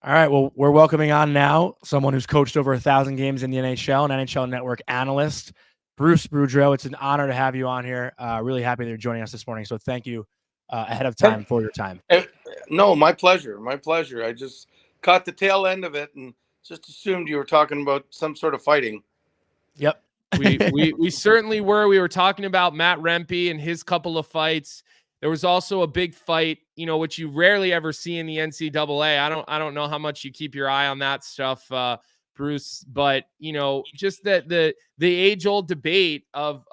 All right. Well, we're welcoming on now someone who's coached over 1,000 games in the NHL, an NHL Network analyst, Bruce Boudreau. It's an honor to have you on here. Really happy that you're joining us this morning. So thank you ahead of Hey, time for your time. hey, no, my pleasure. My pleasure. I just caught the tail end of it and just assumed you were talking about some sort of fighting. Yep. We certainly were. We were talking about Matt Rempe and his couple of fights. There was also a big fight, which you rarely ever see in the NCAA. I don't know how much you keep your eye on that stuff, Bruce, but just that the age old debate of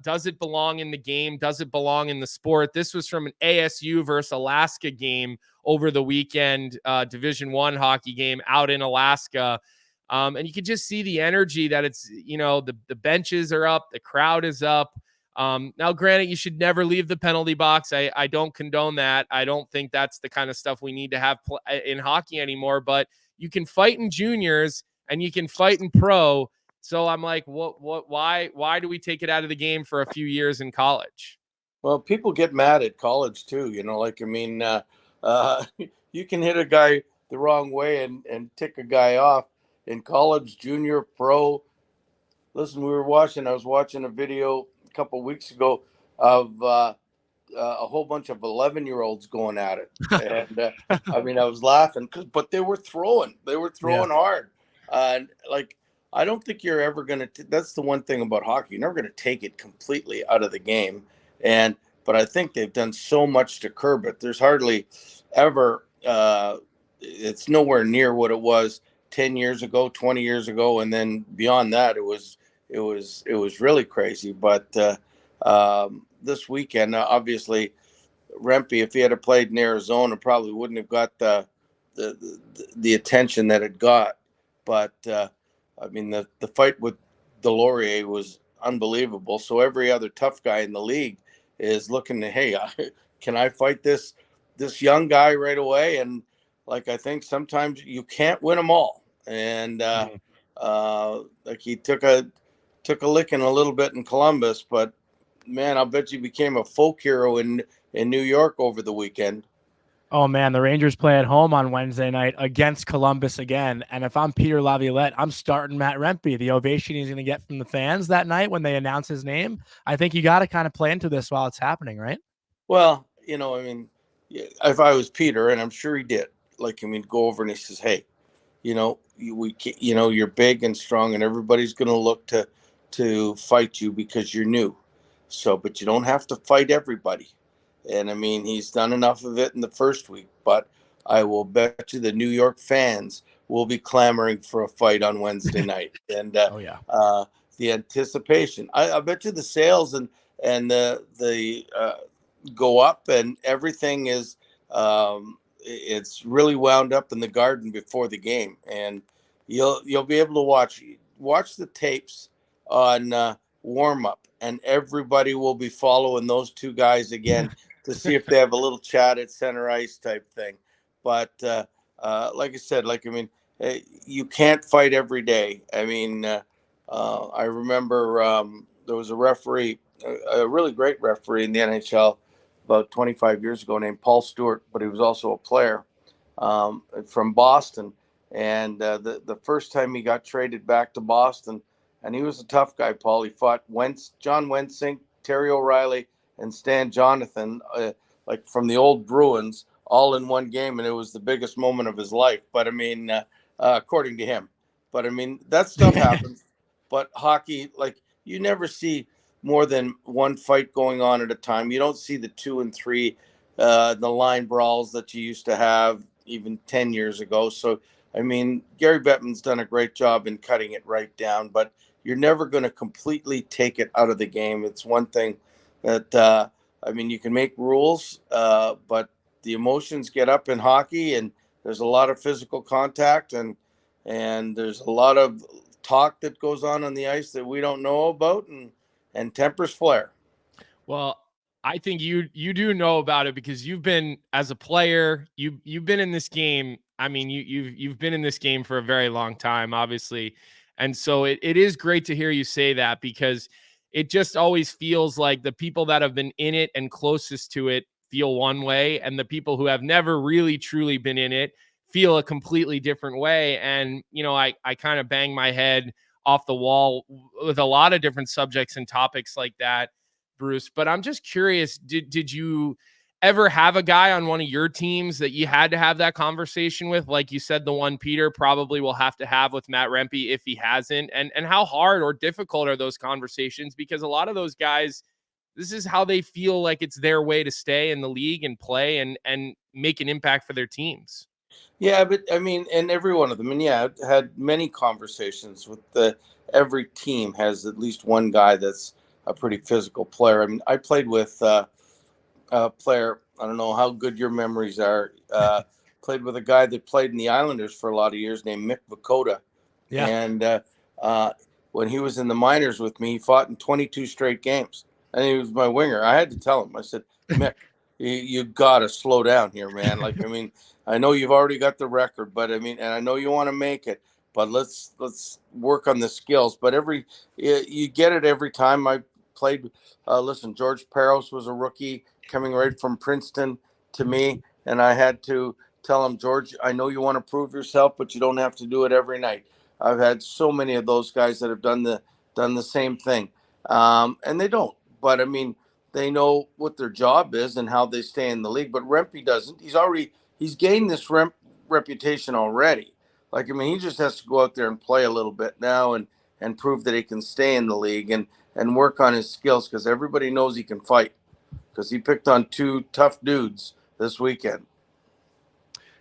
does it belong in the game? Does it belong in the sport? This was from an ASU versus Alaska game over the weekend, Division I hockey game out in Alaska. And you can just see the energy that it's, the benches are up, the crowd is up. Now, granted, you should never leave the penalty box. I don't condone that. I don't think that's the kind of stuff we need to have in hockey anymore, but you can fight in juniors and you can fight in pro. So I'm like, why do we take it out of the game for a few years in college? Well, people get mad at college too, you can hit a guy the wrong way and tick a guy off in college, junior, pro. Listen, I was watching a video a couple of weeks ago of a whole bunch of 11-year-olds going at it. And I was laughing but they were throwing Yeah. hard. And I don't think you're ever going to, that's the one thing about hockey. You're never going to take it completely out of the game. But I think they've done so much to curb it. There's hardly ever, it's nowhere near what it was 10 years ago, 20 years ago. And then beyond that, it was really crazy. But this weekend, obviously, Rempe, if he had played in Arizona, probably wouldn't have got the attention that it got. But the fight with Delorier was unbelievable. So every other tough guy in the league is looking to, hey, can I fight this young guy right away? And I think sometimes you can't win them all. And he took a licking a little bit in Columbus, but man, I'll bet you became a folk hero in New York over the weekend. Oh, man, the Rangers play at home on Wednesday night against Columbus again. And if I'm Peter Laviolette, I'm starting Matt Rempe. The ovation he's going to get from the fans that night when they announce his name. I think you got to kind of play into this while it's happening, right? Well, if I was Peter, and I'm sure he did, go over and he says, hey, you're big and strong and everybody's going to look to fight you because you're new. So, but you don't have to fight everybody. And he's done enough of it in the first week, but I will bet you the New York fans will be clamoring for a fight on Wednesday night. And the anticipation, I bet you the sales and the go up and everything is, it's really wound up in the Garden before the game. And you'll be able to watch the tapes on warm up, and everybody will be following those two guys again to see if they have a little chat at center ice type thing. But like I said, you can't fight every day. I remember there was a referee, a really great referee in the NHL about 25 years ago named Paul Stewart, but he was also a player from Boston. And the first time he got traded back to Boston, and he was a tough guy, Paul. He fought John Wensink, Terry O'Reilly, and Stan Jonathan, from the old Bruins, all in one game, and it was the biggest moment of his life. But according to him. But that stuff happens. But hockey, you never see more than one fight going on at a time. You don't see the 2 and 3, the line brawls that you used to have even 10 years ago. So, Gary Bettman's done a great job in cutting it right down, but you're never going to completely take it out of the game. It's one thing that, you can make rules, but the emotions get up in hockey, and there's a lot of physical contact, and there's a lot of talk that goes on the ice that we don't know about, and tempers flare. Well, I think you do know about it because you've been, as a player, you've been in this game. You've been in this game for a very long time, obviously. And so it is great to hear you say that, because it just always feels like the people that have been in it and closest to it feel one way, and the people who have never really truly been in it feel a completely different way. And, I kind of bang my head off the wall with a lot of different subjects and topics like that, Bruce. But I'm just curious, did you ever have a guy on one of your teams that you had to have that conversation with? Like you said, the one Peter probably will have to have with Matt Rempe if he hasn't. And how hard or difficult are those conversations? Because a lot of those guys, this is how they feel like it's their way to stay in the league and play and make an impact for their teams. Yeah, but I mean, and every one of them, and yeah, I've had many conversations with every team has at least one guy that's a pretty physical player. I mean, I played with a player. I don't know how good your memories are. Played with a guy that played in the Islanders for a lot of years named Mick Vukota. Yeah. And when he was in the minors with me, he fought in 22 straight games. And he was my winger. I had to tell him, I said, Mick, you got to slow down here, man. Like, I mean, I know you've already got the record, but I mean, and I know you want to make it, but let's work on the skills. But you get it every time. I played. Listen, George Peros was a rookie coming right from Princeton to me, and I had to tell him, George, I know you want to prove yourself, but you don't have to do it every night. I've had so many of those guys that have done the same thing, and they don't. But I mean, they know what their job is and how they stay in the league. But Rempe doesn't. He's gained this reputation already. Like, I mean, he just has to go out there and play a little bit now and prove that he can stay in the league and work on his skills, because everybody knows he can fight, because he picked on two tough dudes this weekend.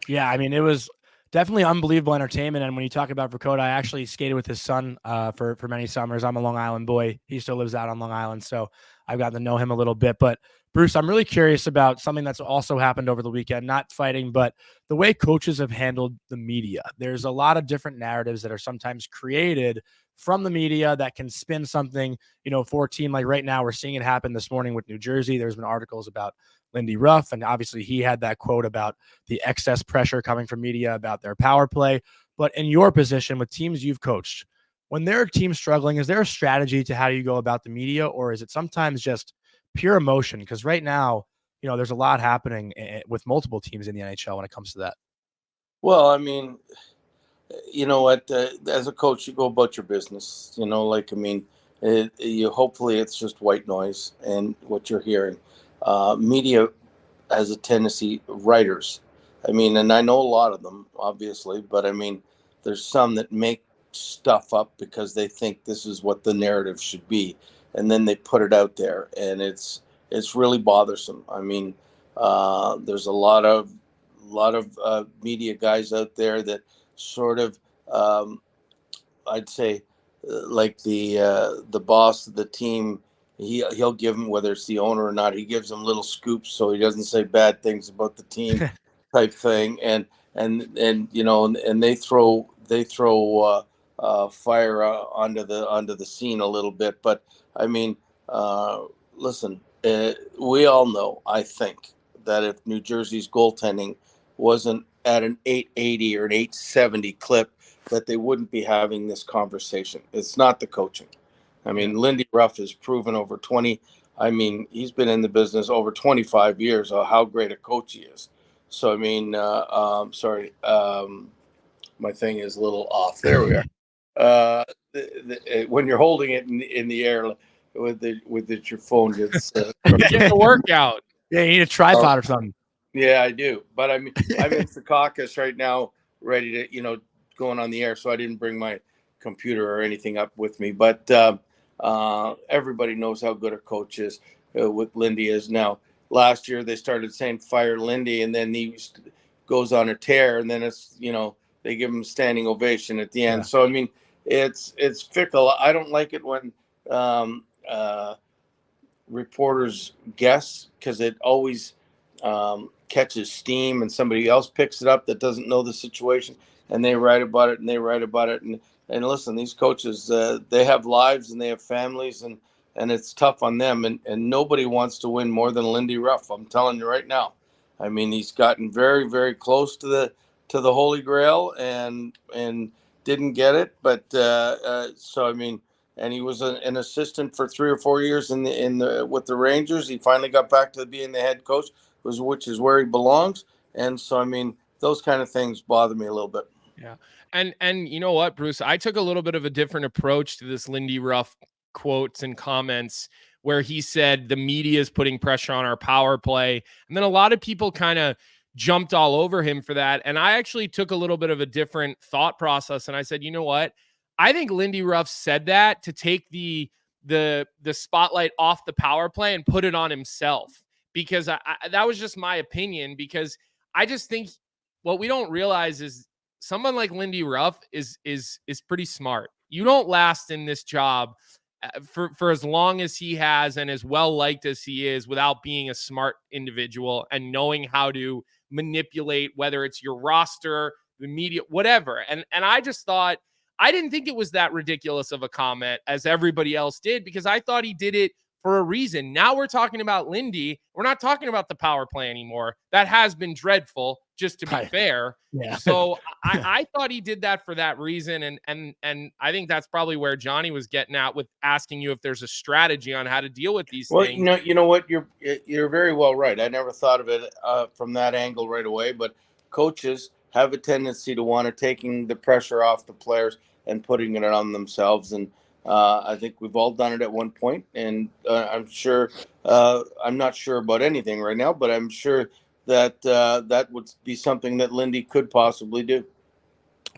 Yeah, I mean, it was definitely unbelievable entertainment. And when you talk about Vukota, I actually skated with his son for many summers. I'm a Long Island boy. He still lives out on Long Island, so I've gotten to know him a little bit. But Bruce, I'm really curious about something that's also happened over the weekend, not fighting, but the way coaches have handled the media. There's a lot of different narratives that are sometimes created from the media that can spin something, for a team. Like right now, we're seeing it happen this morning with New Jersey. There's been articles about Lindy Ruff, and obviously he had that quote about the excess pressure coming from media about their power play. But in your position with teams you've coached, when there are teams struggling, is there a strategy to how you go about the media, or is it sometimes just pure emotion? Because right now, there's a lot happening with multiple teams in the NHL when it comes to that. Well, I mean, you know what? As a coach, you go about your business. Like, I mean, hopefully it's just white noise and what you're hearing. Media has a tendency, writers. I mean, and I know a lot of them, obviously, but I mean, there's some that make stuff up because they think this is what the narrative should be, and then they put it out there, and it's really bothersome. I mean, there's a lot of media guys out there that sort of, I'd say, like the boss of the team, he'll give them, whether it's the owner or not, he gives them little scoops so he doesn't say bad things about the team, type thing, and they throw fire onto the scene a little bit. But I mean, listen, we all know, I think, that if New Jersey's goaltending wasn't at an 880 or an 870 clip, that they wouldn't be having this conversation. It's not the coaching. I mean, Lindy Ruff has proven over 20. I mean, he's been in the business over 25 years of how great a coach he is. So, I mean, my thing is a little off. There we are. When you're holding it in the air with your phone, it's getting a workout. Yeah, you need a tripod or something. Yeah, I do. But I mean, I'm in Secaucus right now, ready to, going on the air. So I didn't bring my computer or anything up with me. But everybody knows how good a coach is, with Lindy is now. Last year, they started saying fire Lindy, and then he goes on a tear, and then it's, they give him a standing ovation at the end. Yeah. So, I mean, it's fickle. I don't like it when reporters guess, because it always catches steam and somebody else picks it up that doesn't know the situation, and they write about it and listen, these coaches, they have lives and they have families, and it's tough on them, and nobody wants to win more than Lindy Ruff. I'm telling you right now. I mean, he's gotten very, very close to the Holy Grail and didn't get it, but so I mean, and he was an assistant for 3 or 4 years with the Rangers. He finally got back to being the head coach, which is where he belongs. And so, I mean, those kind of things bother me a little bit. Yeah. And you know what, Bruce, I took a little bit of a different approach to this Lindy Ruff quotes and comments where he said the media is putting pressure on our power play. And then a lot of people kind of jumped all over him for that. And I actually took a little bit of a different thought process. And I said, you know what? I think Lindy Ruff said that to take the spotlight off the power play and put it on himself, because that was just my opinion, because I just think what we don't realize is someone like Lindy Ruff is pretty smart. You don't last in this job for as long as he has and as well liked as he is without being a smart individual and knowing how to manipulate, whether it's your roster, the media, whatever. And I just thought, I didn't think it was that ridiculous of a comment as everybody else did, because I thought he did it for a reason. Now we're talking about Lindy. We're not talking about the power play anymore. That has been dreadful, just to be fair. Yeah. So I thought he did that for that reason. And I think that's probably where Jonny was getting at with asking you if there's a strategy on how to deal with these things. You know what? You're very well right. I never thought of it from that angle right away, but coaches have a tendency to want to taking the pressure off the players and putting it on themselves. And I think we've all done it at one point. And I'm sure, I'm not sure about anything right now, but I'm sure that that would be something that Lindy could possibly do.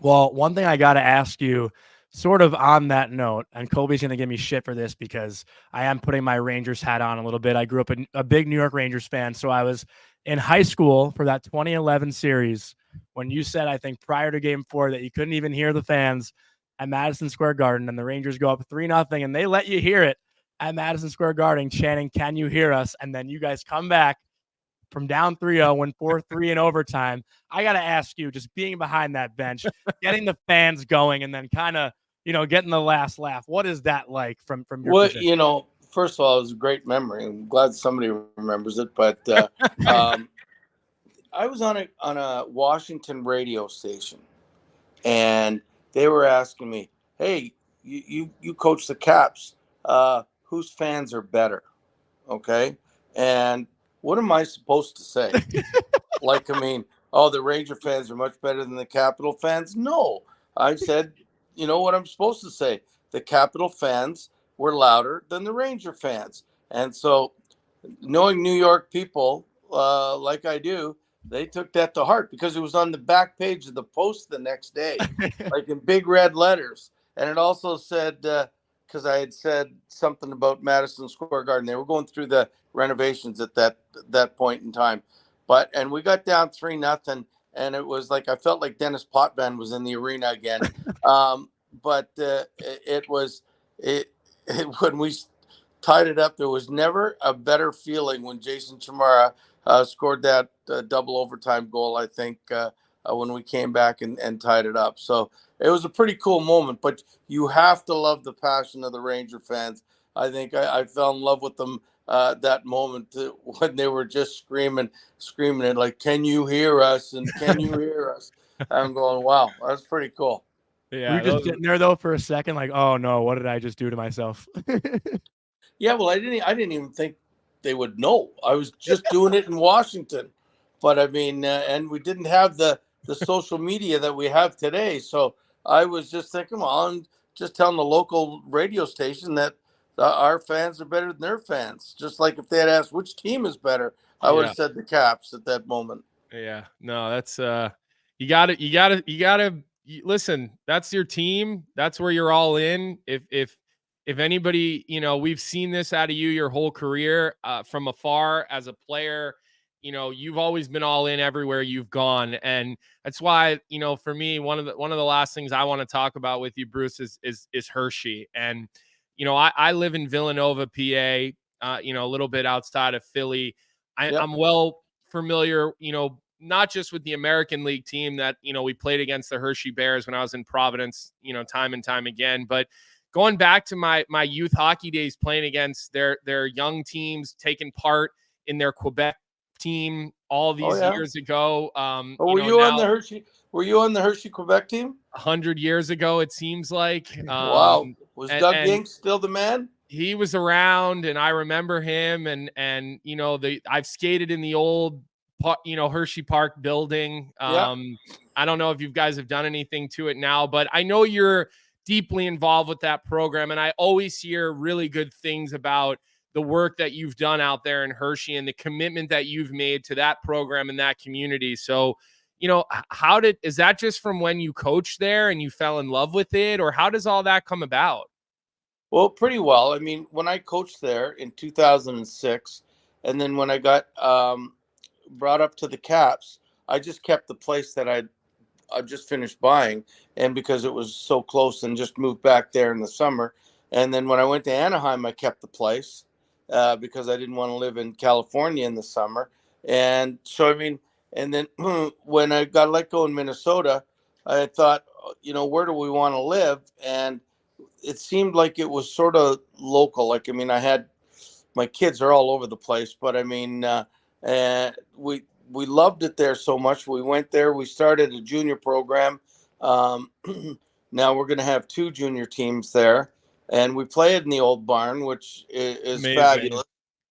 Well, one thing I got to ask you, sort of on that note, and Colby's going to give me shit for this because I am putting my Rangers hat on a little bit. I grew up a big New York Rangers fan. So I was in high school for that 2011 series when you said, I think prior to Game 4, that you couldn't even hear the fans at Madison Square Garden, and the Rangers go up 3-0, and they let you hear it at Madison Square Garden chanting, "Can you hear us?" And then you guys come back from down 3-0, win 4-3 in overtime. I got to ask you, just being behind that bench, getting the fans going, and then kind of, getting the last laugh. What is that like from your position? First of all, it was a great memory. I'm glad somebody remembers it. But I was on a Washington radio station, and they were asking me, "Hey, you coach the Caps. Whose fans are better?" Okay, and what am I supposed to say? The Ranger fans are much better than the Capital fans? No, I said, you know what I'm supposed to say? The Capital fans were louder than the Ranger fans. And so, knowing New York people like I do, they took that to heart because it was on the back page of the Post the next day, like in big red letters. And it also said, because I had said something about Madison Square Garden, they were going through the renovations at that point in time. And we got down 3-0, and it was like I felt like Dennis Potvin was in the arena again. When we tied it up, there was never a better feeling when Jason Chimara scored that double overtime goal, I think, when we came back and tied it up. So it was a pretty cool moment, but you have to love the passion of the Ranger fans. I think I fell in love with them that moment when they were just screaming it like, "Can you hear us?" and "Can you hear us?" I'm going, wow, that's pretty cool. Yeah, were you just sitting there though for a second, like, "Oh no, what did I just do to myself?" Yeah, well, I didn't even think they would know. I was just doing it in Washington, but I mean, and we didn't have the social media that we have today, so I was just thinking, well, I'm just telling the local radio station that our fans are better than their fans. Just like if they had asked which team is better, I would have said the Caps at that moment. Yeah, no, that's you gotta listen. That's your team. That's where you're all in. If anybody, we've seen this out of you your whole career from afar as a player. You've always been all in everywhere you've gone, and that's why, for me, one of the last things I want to talk about with you, Bruce, is Hershey. And I live in Villanova, PA, a little bit outside of Philly. I'm well familiar, not just with the American League team that, we played against the Hershey Bears when I was in Providence, time and time again. But going back to my youth hockey days, playing against their young teams, taking part in their Quebec team all these years ago. Were you on the Hershey Quebec team? 100 years ago, it seems like. Wow. Was Doug Yanks still the man? He was around, and I remember him. And I've skated in the old Hershey Park building. Yeah. I don't know if you guys have done anything to it now, but I know you're deeply involved with that program. And I always hear really good things about the work that you've done out there in Hershey and the commitment that you've made to that program and that community. So, is that just from when you coached there and you fell in love with it, or how does all that come about? Well, pretty well. I mean, when I coached there in 2006, and then when I got brought up to the Caps, I just kept the place that I just finished buying, and because it was so close, and just moved back there in the summer. And then when I went to Anaheim, I kept the place because I didn't want to live in California in the summer. And so, I mean, and then when I got let go in Minnesota, I thought, where do we want to live? And it seemed like it was sort of local. Like, I mean, my kids are all over the place, but I mean, and we loved it there so much. We went there. We started a junior program. Now we're going to have 2 junior teams there, and we play it in the old barn, which is Amazing. fabulous.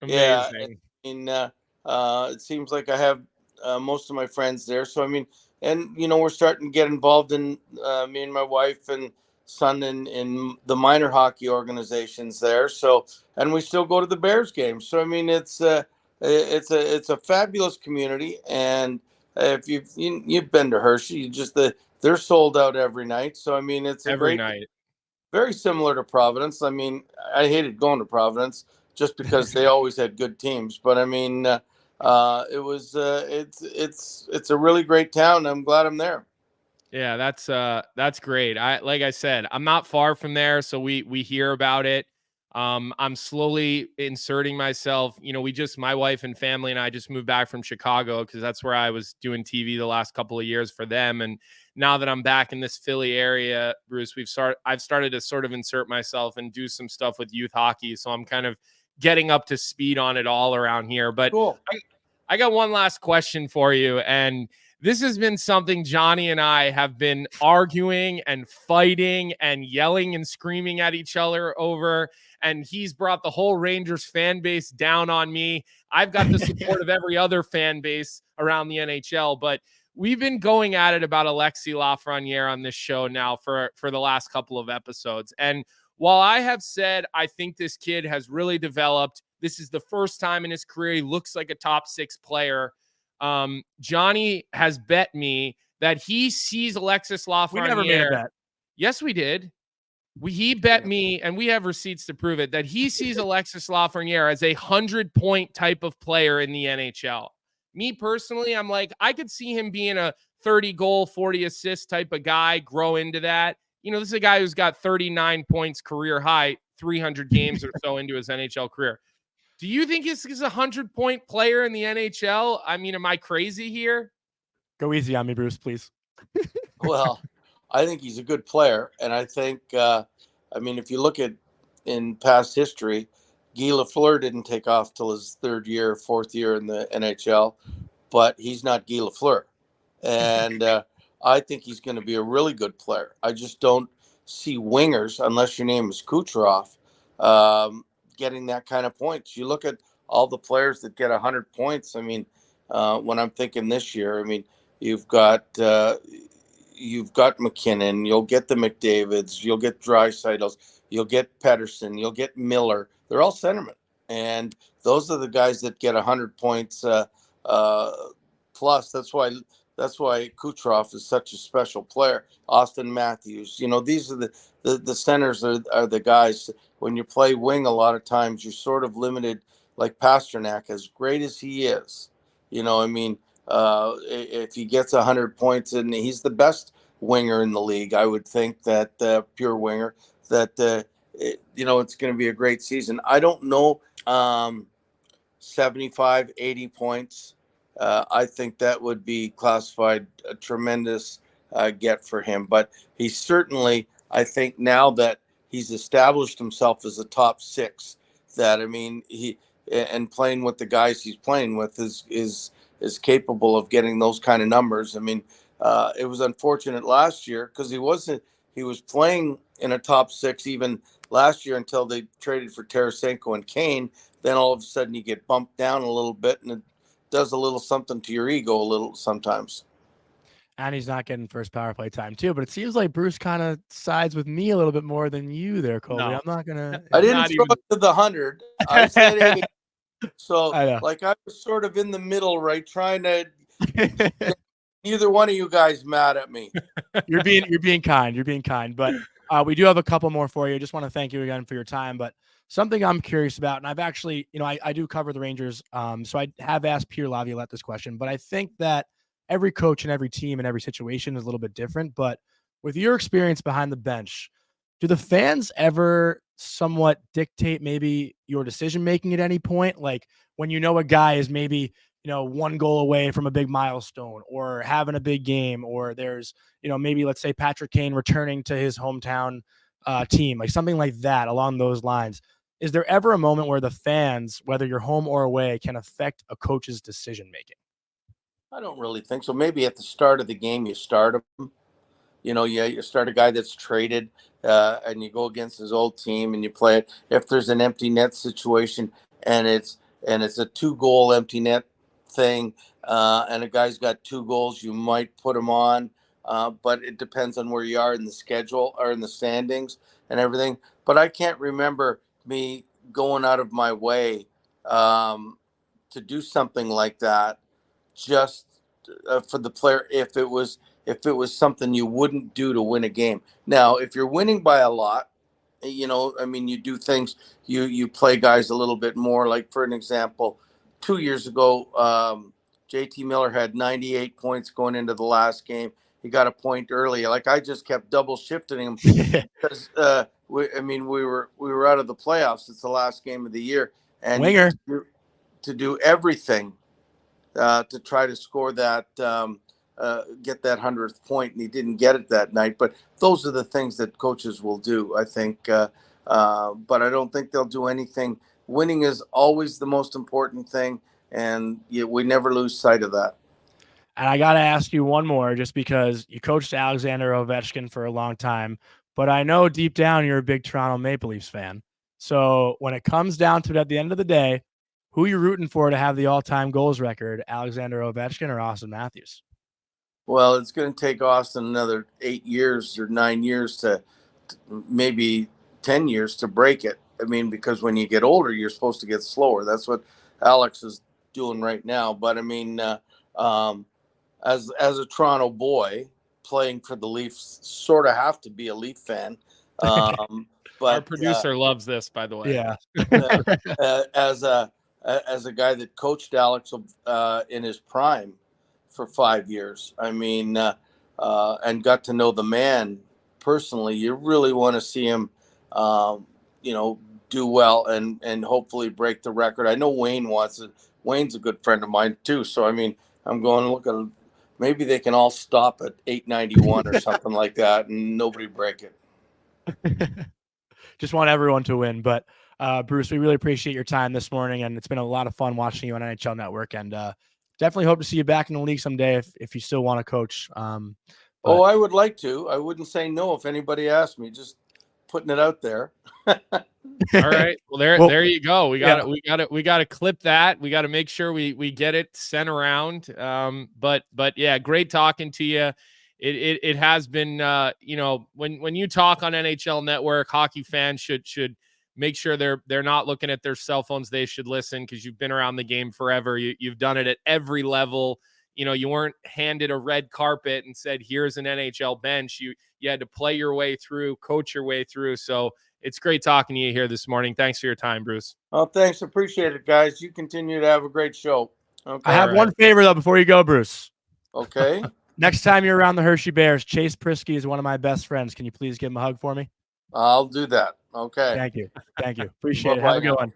Yeah, Amazing. I mean, it seems like I have most of my friends there. So I mean, and we're starting to get involved in me and my wife and son in the minor hockey organizations there. So, and we still go to the Bears games. So I mean, it's a fabulous community, and if you've been to Hershey, they're sold out every night. So I mean, it's Every night. very similar to Providence. I mean, I hated going to Providence just because they always had good teams. But I mean, it's a really great town. I'm glad I'm there. Yeah, that's great. Like I said, I'm not far from there, so we hear about it. I'm slowly inserting myself. My wife and family and I just moved back from Chicago because that's where I was doing TV the last couple of years for them. And now that I'm back in this Philly area, Bruce, I've started to sort of insert myself and do some stuff with youth hockey. So I'm kind of getting up to speed on it all around here. But Cool. I got one last question for you, and this has been something Jonny and I have been arguing and fighting and yelling and screaming at each other over. And he's brought the whole Rangers fan base down on me. I've got the support of every other fan base around the NHL, but we've been going at it about Alexis Lafreniere on this show now for the last couple of episodes. And while I have said I think this kid has really developed, this is the first time in his career he looks like a top 6 player. Jonny has bet me that he sees Alexis Lafreniere. We never made a bet. Yes, we did. He bet me, and we have receipts to prove it, that he sees Alexis Lafreniere as a 100-point type of player in the NHL. Me personally, I'm like, I could see him being a 30-goal, 40-assist type of guy, grow into that. This is a guy who's got 39 points career high, 300 games or so into his NHL career. Do you think this is a 100-point player in the NHL? I mean, am I crazy here? Go easy on me, Bruce, please. Well, I think he's a good player. And I think, if you look at in past history, Guy Lafleur didn't take off till his 3rd year, 4th year in the NHL, but he's not Guy Lafleur. And I think he's going to be a really good player. I just don't see wingers, unless your name is Kucherov, getting that kind of points. You look at all the players that get 100 points. I mean, when I'm thinking this year, I mean, you've got McKinnon, you'll get the McDavids, you'll get Draisaitl, you'll get Pedersen, you'll get Miller. They're all centermen, and those are the guys that get 100 points plus. That's why Kucherov is such a special player. Austin Matthews, these are the centers are the guys. When you play wing, a lot of times you're sort of limited, like Pasternak, as great as he is. If he gets 100 points, and he's the best winger in the league, I would think that pure winger, that it's going to be a great season. I don't know, 75, 80 points. I think that would be classified a tremendous get for him. But he certainly, I think now that he's established himself as a top 6, that, I mean, and playing with the guys he's playing with is capable of getting those kind of numbers. I mean, it was unfortunate last year because he was playing in a top 6 even last year until they traded for Tarasenko and Kane. Then all of a sudden you get bumped down a little bit, and does a little something to your ego a little sometimes. And he's not getting first power play time too. But it seems like Bruce kind of sides with me a little bit more than you there, Colby. No. I'm not gonna. I didn't Not throw even. it to the 100. I said 80. So I know. like I was sort of in the middle, right? Trying to get neither one of you guys mad at me. You're being kind. You're being kind. But we do have a couple more for you. Just want to thank you again for your time. But something I'm curious about, and I've actually, I do cover the Rangers. So I have asked Pierre Laviolette this question, but I think that every coach and every team and every situation is a little bit different. But with your experience behind the bench, do the fans ever somewhat dictate maybe your decision making at any point? Like when a guy is maybe one goal away from a big milestone or having a big game, or there's, maybe let's say Patrick Kane returning to his hometown team, like something like that along those lines. Is there ever a moment where the fans, whether you're home or away, can affect a coach's decision making? I don't really think so. Maybe at the start of the game, you start him. You start a guy that's traded and you go against his old team and you play it. If there's an empty net situation and it's a 2-goal empty net thing and a guy's got 2 goals, you might put him on. But it depends on where you are in the schedule or in the standings and everything. But I can't remember me going out of my way to do something like that just for the player if it was something you wouldn't do to win a game. Now, if you're winning by a lot, you do things, you play guys a little bit more. Like, for an example, 2 years ago, JT Miller had 98 points going into the last game. He got a point early. Like, I just kept double shifting him because we were out of the playoffs. It's the last game of the year, and Winger. to do everything to try to score that, get that 100th point, and he didn't get it that night. But those are the things that coaches will do, I think. But I don't think they'll do anything. Winning is always the most important thing, and we never lose sight of that. And I got to ask you one more, just because you coached Alexander Ovechkin for a long time, but I know deep down you're a big Toronto Maple Leafs fan. So when it comes down to it at the end of the day, who are you rooting for to have the all-time goals record, Alexander Ovechkin or Austin Matthews? Well, it's going to take Austin another 8 years or 9 years to maybe 10 years to break it. I mean, because when you get older, you're supposed to get slower. That's what Alex is doing right now. But I mean, as a Toronto boy playing for the Leafs, sort of have to be a Leaf fan. But Our producer loves this, by the way. Yeah. As a guy that coached Alex in his prime for 5 years, I mean, and got to know the man personally, you really want to see him, do well and hopefully break the record. I know Wayne wants it. Wayne's a good friend of mine too. So, I mean, I'm going to look at, maybe they can all stop at 891 or something like that and nobody break it. Just want everyone to win. But Bruce, we really appreciate your time this morning, and it's been a lot of fun watching you on NHL Network, and definitely hope to see you back in the league someday if you still want to coach. I would like to. I wouldn't say no if anybody asked me. Just putting it out there. All right. Well, there you go. We got to clip that. We got to make sure we get it sent around. But yeah, great talking to you. It has been, when you talk on NHL Network, hockey fans should make sure they're not looking at their cell phones. They should listen, because you've been around the game forever. You've done it at every level. You weren't handed a red carpet and said, here's an NHL bench. You had to play your way through, coach your way through. So it's great talking to you here this morning. Thanks for your time, Bruce. Oh, thanks. Appreciate it, guys. You continue to have a great show. Okay. I have one favor, though, before you go, Bruce. Okay. Next time you're around the Hershey Bears, Chase Prisky is one of my best friends. Can you please give him a hug for me? I'll do that. Okay. Thank you. Appreciate it. Have a good one.